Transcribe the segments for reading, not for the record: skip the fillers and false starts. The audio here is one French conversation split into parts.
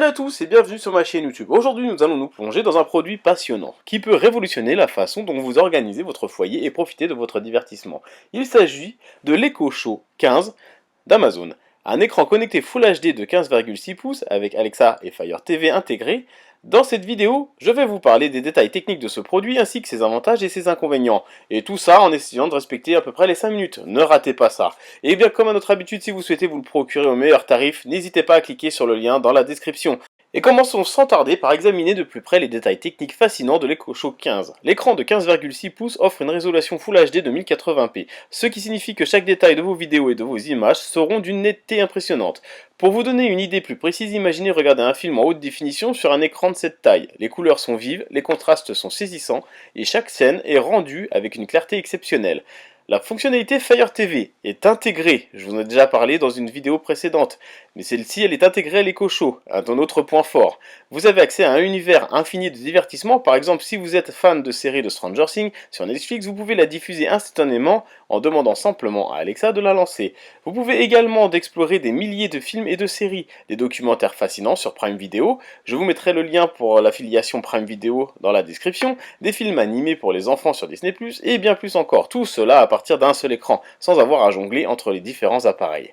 Salut à tous et bienvenue sur ma chaîne YouTube. Aujourd'hui nous allons nous plonger dans un produit passionnant qui peut révolutionner la façon dont vous organisez votre foyer et profiter de votre divertissement. Il s'agit de l'Echo Show 15 d'Amazon. Un écran connecté Full HD de 15,6 pouces avec Alexa et Fire TV intégrés. Dans cette vidéo, je vais vous parler des détails techniques de ce produit ainsi que ses avantages et ses inconvénients. Et tout ça en essayant de respecter à peu près les 5 minutes. Ne ratez pas ça. Et bien comme à notre habitude, si vous souhaitez vous le procurer au meilleur tarif, n'hésitez pas à cliquer sur le lien dans la description. Et commençons sans tarder par examiner de plus près les détails techniques fascinants de l'Echo Show 15. L'écran de 15,6 pouces offre une résolution Full HD de 1080p, ce qui signifie que chaque détail de vos vidéos et de vos images seront d'une netteté impressionnante. Pour vous donner une idée plus précise, imaginez regarder un film en haute définition sur un écran de cette taille. Les couleurs sont vives, les contrastes sont saisissants, et chaque scène est rendue avec une clarté exceptionnelle. La fonctionnalité Fire TV est intégrée, je vous en ai déjà parlé dans une vidéo précédente, mais celle-ci elle est intégrée à l'Echo Show, un autre point fort. Vous avez accès à un univers infini de divertissement, par exemple si vous êtes fan de séries de Stranger Things sur Netflix, vous pouvez la diffuser instantanément en demandant simplement à Alexa de la lancer. Vous pouvez également explorer des milliers de films et de séries, des documentaires fascinants sur Prime Video, je vous mettrai le lien pour l'affiliation Prime Video dans la description, des films animés pour les enfants sur Disney+, et bien plus encore, tout cela à partir d'un seul écran, sans avoir à jongler entre les différents appareils.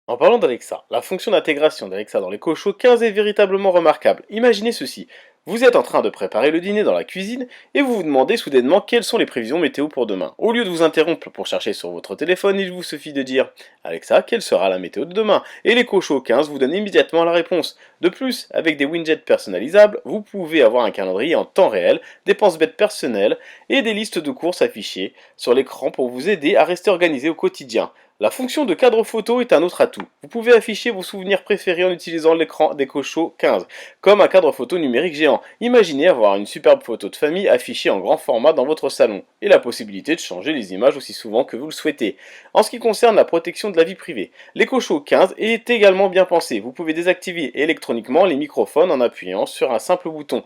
En parlant d'Alexa, la fonction d'intégration d'Alexa dans l'Echo Show 15 est véritablement remarquable. Imaginez ceci, vous êtes en train de préparer le dîner dans la cuisine et vous vous demandez soudainement quelles sont les prévisions météo pour demain. Au lieu de vous interrompre pour chercher sur votre téléphone, il vous suffit de dire « Alexa, quelle sera la météo de demain ?» Et l'Echo Show 15 vous donne immédiatement la réponse. De plus, avec des widgets personnalisables, vous pouvez avoir un calendrier en temps réel, des pense-bêtes personnelles et des listes de courses affichées sur l'écran pour vous aider à rester organisé au quotidien. La fonction de cadre photo est un autre atout. Vous pouvez afficher vos souvenirs préférés en utilisant l'écran d'Echo Show 15, comme un cadre photo numérique géant. Imaginez avoir une superbe photo de famille affichée en grand format dans votre salon, et la possibilité de changer les images aussi souvent que vous le souhaitez. En ce qui concerne la protection de la vie privée, l'Echo Show 15 est également bien pensé. Vous pouvez désactiver électroniquement les microphones en appuyant sur un simple bouton,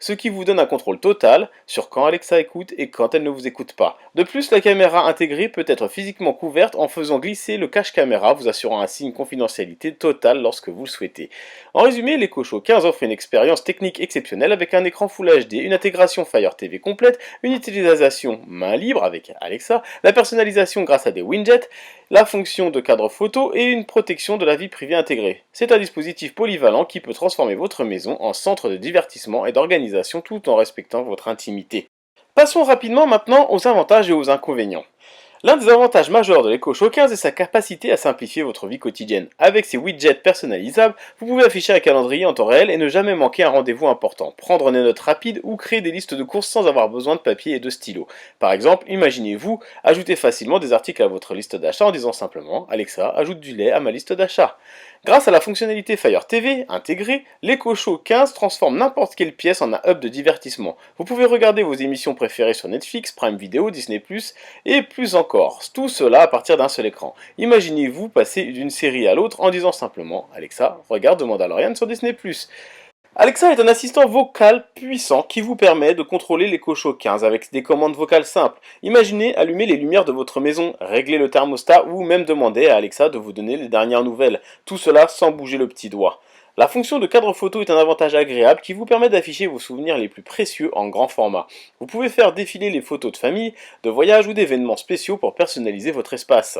ce qui vous donne un contrôle total sur quand Alexa écoute et quand elle ne vous écoute pas. De plus, la caméra intégrée peut être physiquement couverte en faisant glisser le cache caméra, vous assurant ainsi une confidentialité totale lorsque vous le souhaitez. En résumé, l'Echo Show 15 offre une expérience technique exceptionnelle avec un écran Full HD, une intégration Fire TV complète, une utilisation main libre avec Alexa, la personnalisation grâce à des widgets, la fonction de cadre photo et une protection de la vie privée intégrée. C'est un dispositif polyvalent qui peut transformer votre maison en centre de divertissement et d'organisation tout en respectant votre intimité. Passons rapidement maintenant aux avantages et aux inconvénients. L'un des avantages majeurs de l'Echo Show 15 est sa capacité à simplifier votre vie quotidienne. Avec ses widgets personnalisables, vous pouvez afficher un calendrier en temps réel et ne jamais manquer un rendez-vous important, prendre des notes rapides ou créer des listes de courses sans avoir besoin de papier et de stylo. Par exemple, imaginez-vous ajouter facilement des articles à votre liste d'achat en disant simplement « Alexa, ajoute du lait à ma liste d'achat ». Grâce à la fonctionnalité Fire TV intégrée, l'Echo Show 15 transforme n'importe quelle pièce en un hub de divertissement. Vous pouvez regarder vos émissions préférées sur Netflix, Prime Video, Disney+, et plus encore. Tout cela à partir d'un seul écran. Imaginez-vous passer d'une série à l'autre en disant simplement « Alexa, regarde The Mandalorian sur Disney+. » Alexa est un assistant vocal puissant qui vous permet de contrôler l'Echo Show 15 avec des commandes vocales simples. Imaginez allumer les lumières de votre maison, régler le thermostat ou même demander à Alexa de vous donner les dernières nouvelles. Tout cela sans bouger le petit doigt. La fonction de cadre photo est un avantage agréable qui vous permet d'afficher vos souvenirs les plus précieux en grand format. Vous pouvez faire défiler les photos de famille, de voyages ou d'événements spéciaux pour personnaliser votre espace.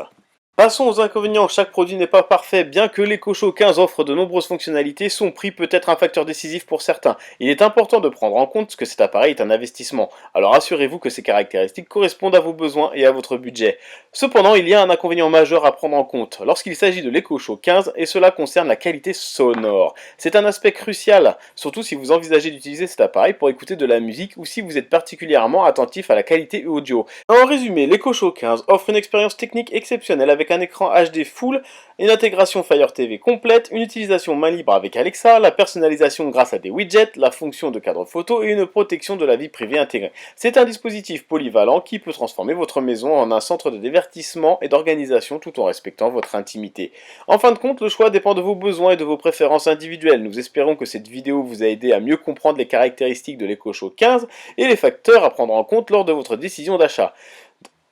Passons aux inconvénients, chaque produit n'est pas parfait, bien que l'Echo Show 15 offre de nombreuses fonctionnalités, son prix peut être un facteur décisif pour certains. Il est important de prendre en compte que cet appareil est un investissement, alors assurez-vous que ses caractéristiques correspondent à vos besoins et à votre budget. Cependant, il y a un inconvénient majeur à prendre en compte lorsqu'il s'agit de l'Echo Show 15 et cela concerne la qualité sonore. C'est un aspect crucial, surtout si vous envisagez d'utiliser cet appareil pour écouter de la musique ou si vous êtes particulièrement attentif à la qualité audio. En résumé, l'Echo Show 15 offre une expérience technique exceptionnelle avec un écran HD full, une intégration Fire TV complète, une utilisation main libre avec Alexa, la personnalisation grâce à des widgets, la fonction de cadre photo et une protection de la vie privée intégrée. C'est un dispositif polyvalent qui peut transformer votre maison en un centre de divertissement et d'organisation tout en respectant votre intimité. En fin de compte, le choix dépend de vos besoins et de vos préférences individuelles. Nous espérons que cette vidéo vous a aidé à mieux comprendre les caractéristiques de l'Echo Show 15 et les facteurs à prendre en compte lors de votre décision d'achat.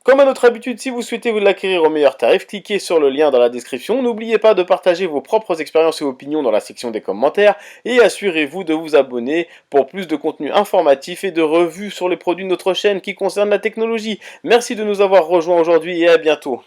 Comme à notre habitude, si vous souhaitez vous l'acquérir au meilleur tarif, cliquez sur le lien dans la description. N'oubliez pas de partager vos propres expériences et opinions dans la section des commentaires et assurez-vous de vous abonner pour plus de contenu informatif et de revues sur les produits de notre chaîne qui concernent la technologie. Merci de nous avoir rejoints aujourd'hui et à bientôt.